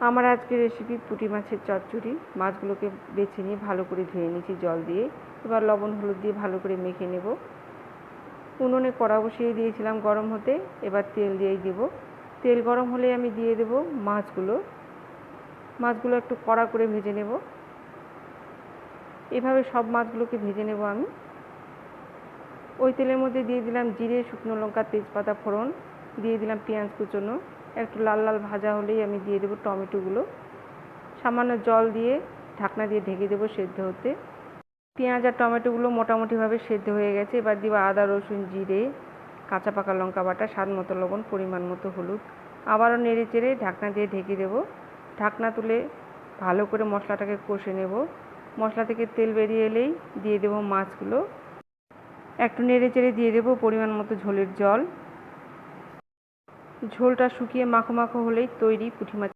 আমার আজকের রেসিপি পুঁটি মাছের চচ্চড়ি। মাছগুলোকে বেছে নিয়ে ভালো করে ধুয়ে নিয়েছি জল দিয়ে। এবার লবণ হলুদ দিয়ে ভালো করে মেখে নেব। উনুনে কড়া বসিয়ে দিয়েছিলাম গরম হতে, এবার তেল দিয়েই দেব। তেল গরম হলে আমি দিয়ে দেব মাছগুলো একটু কড়া করে ভেজে নেব। এভাবে সব মাছগুলোকে ভেজে নেব আমি। ওই তেলের মধ্যে দিয়ে দিলাম জিরে, শুকনো লঙ্কা, তেজপাতা ফোড়ন, দিয়ে দিলাম পেঁয়াজ কুচনো। একটু লাল লাল ভাজা হলেই আমি দিয়ে দেবো টমেটোগুলো। সামান্য জল দিয়ে ঢাকনা দিয়ে ঢেকে দেবো সেদ্ধ হতে। পেঁয়াজ আর টমেটোগুলো মোটামুটিভাবে সেদ্ধ হয়ে গেছে। এবার দিব আদা, রসুন, জিরে, কাঁচা পাকা লঙ্কা বাটা, স্বাদ মতো লবণ, পরিমাণ মতো হলুদ। আবারও নেড়ে চেড়ে ঢাকনা দিয়ে ঢেকে দেবো। ঢাকনা তুলে ভালো করে মশলাটাকে কষে নেব। মশলা থেকে তেল বেরিয়ে এলেই দিয়ে দেবো মাছগুলো। একটু নেড়ে চেড়ে দিয়ে দেবো পরিমাণ মতো ঝোলের জল। ঝোলটা শুকিয়ে মাখো মাখো হলেই তৈরি পুঁটি মাছ।